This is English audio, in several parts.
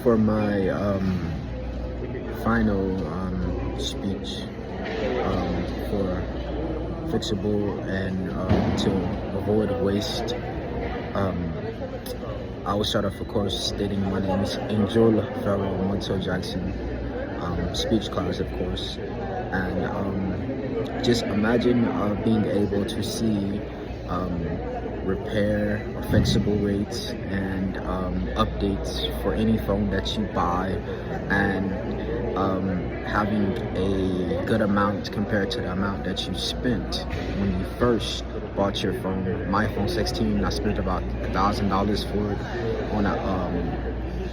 For my final speech for fixable and to avoid waste, I will start off, of course, stating my name is Angel Farrell Monto Jackson, speech class, of course, and just imagine being able to see repair or fixable rates and updates for any phone that you buy, and having a good amount compared to the amount that you spent when you first bought your phone. My iPhone 16, I spent about $1,000 for it on a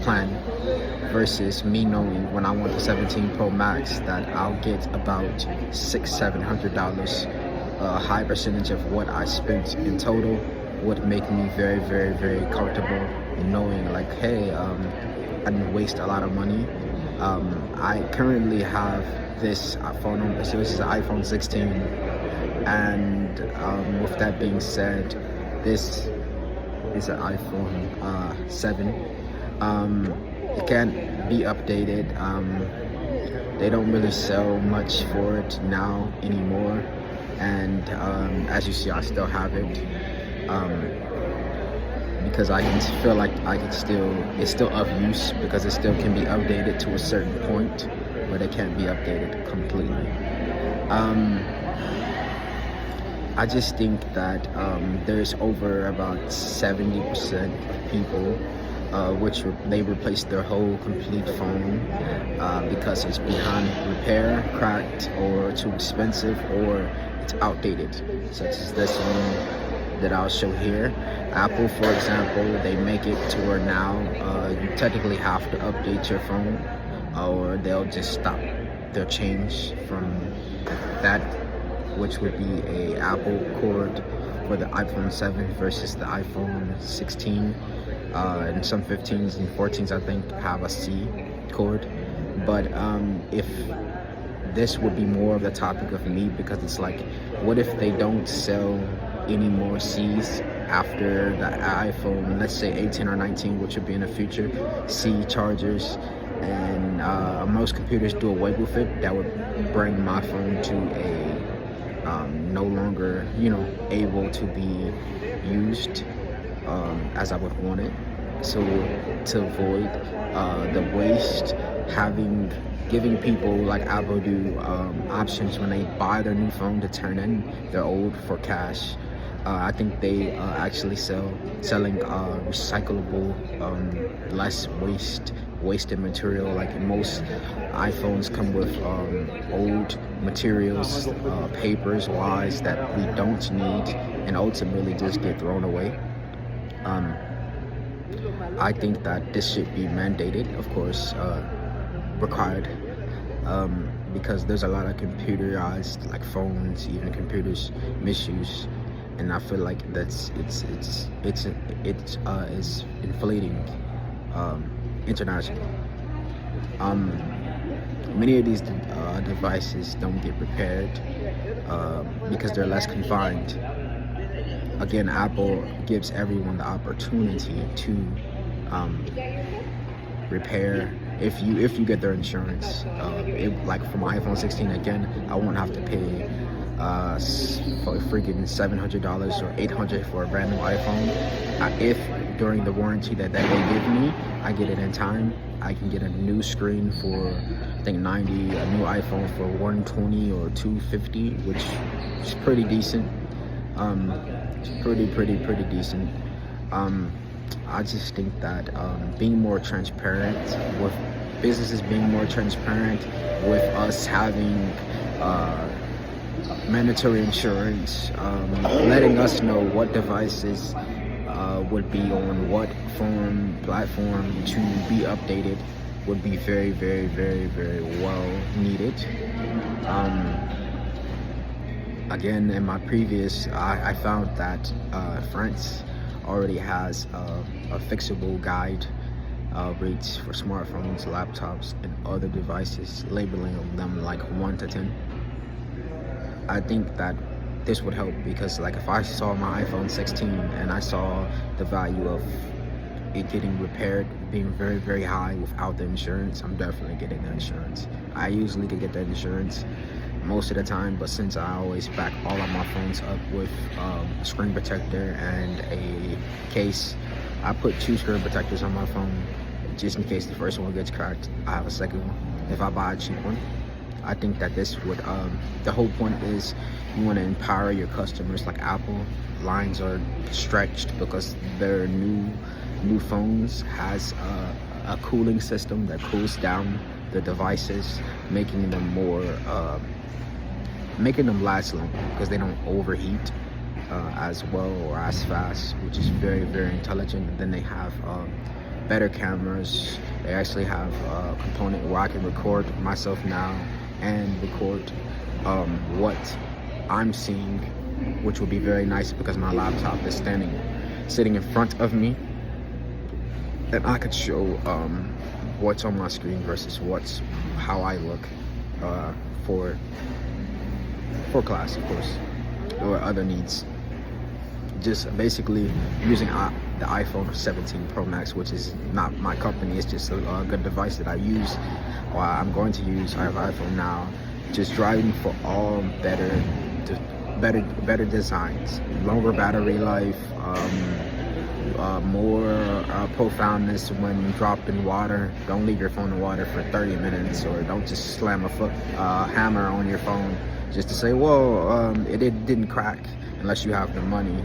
plan, versus me knowing when I want the 17 Pro Max that I'll get about $600-700. A high percentage of what I spent in total would make me very, very, very comfortable in knowing, like, hey, I didn't waste a lot of money. I currently have this phone, so this is an iPhone 16, and with that being said, this is an iPhone 7. It can't be updated. They don't really sell much for it now anymore, and as you see, I still have it because I can feel like it's still of use, because it still can be updated to a certain point, but it can't be updated completely. I just think that there's over about 70% of people which they replace their whole complete phone because it's behind repair, cracked, or too expensive, or it's outdated, such as this one that I'll show here. Apple, for example, they make it to where now you technically have to update your phone, or they'll just stop their change from that, which would be a Apple cord for the iPhone 7 versus the iPhone 16. And some 15s and 14s, I think, have a C cord. But if this would be more of the topic of me, because it's like, what if they don't sell any more C's after the iPhone, let's say 18 or 19, which would be in the future, C chargers, and most computers do away with it? That would bring my phone to a no longer, able to be used as I would want it. So to avoid the waste, giving people like Apple do options when they buy their new phone to turn in their old for cash. I think they actually selling recyclable, less wasted material. Like most iPhones come with old materials, papers wise, that we don't need and ultimately just get thrown away. I think that this should be mandated, of course, required, because there's a lot of computerized, like phones, even computers, misuse, and I feel like it's inflating internationally. Many of these devices don't get repaired because they're less confined. Again, Apple gives everyone the opportunity to repair if you get their insurance. Like for my iPhone 16, again, I won't have to pay for freaking $700 or $800 for a brand new iPhone. If during the warranty that they give me, I get it in time, I can get a new screen for I think $90, a new iPhone for $120 or $250, which is pretty decent. It's pretty decent. I just think that being more transparent, with businesses being more transparent, with us having mandatory insurance, letting us know what devices would be on what platform to be updated, would be very, very, very, very well needed. Again, in my previous, I found that France already has a fixable guide rates for smartphones, laptops, and other devices, labeling them like 1 to 10. I think that this would help, because like if I saw my iPhone 16 and I saw the value of it getting repaired being very, very high without the insurance, I'm definitely getting the insurance. I usually could get the insurance most of the time, but since I always back all of my phones up with a screen protector and a case, I put 2 screen protectors on my phone just in case the first one gets cracked. I have a second one if I buy a cheap one. I think that this would, the whole point is you want to empower your customers. Like Apple lines are stretched because their new phones has a cooling system that cools down the devices, making them more, making them last longer because they don't overheat as well or as fast, which is very, very intelligent. And then they have better cameras. They actually have a component where I can record myself now and record what I'm seeing, which would be very nice because my laptop is sitting in front of me, and I could show what's on my screen versus how I look for class, of course, or other needs. Just basically using the iPhone 17 Pro Max, which is not my company, it's just a good device that I use, or I'm going to use. I have iPhone now. Just driving for all better designs, longer battery life, more profoundness when dropped in water. Don't leave your phone in water for 30 minutes, or don't just slam a hammer on your phone just to say, whoa, it didn't crack, unless you have the money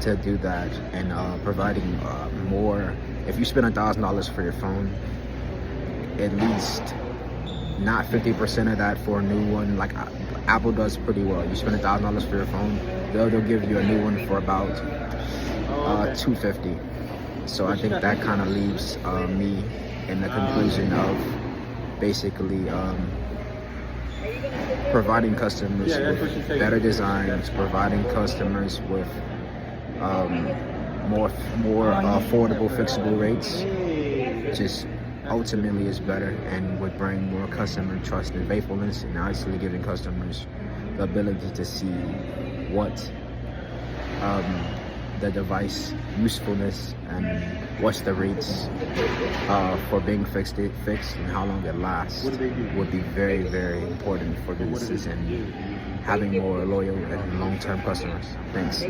to do that. And providing more. If you spend $1,000 for your phone, at least not 50% of that for a new one. Like Apple does pretty well. You spend $1,000 for your phone, they'll give you a new one for about $250. So I think that kind of leaves me in the conclusion of basically providing customers with better designs, providing customers with more affordable fixable rates. Just ultimately is better and would bring more customer trust and faithfulness, and actually giving customers the ability to see what the device usefulness and what's the rates for being fixed and how long it lasts would be very, very important for businesses and having more loyal and long-term customers. Thanks.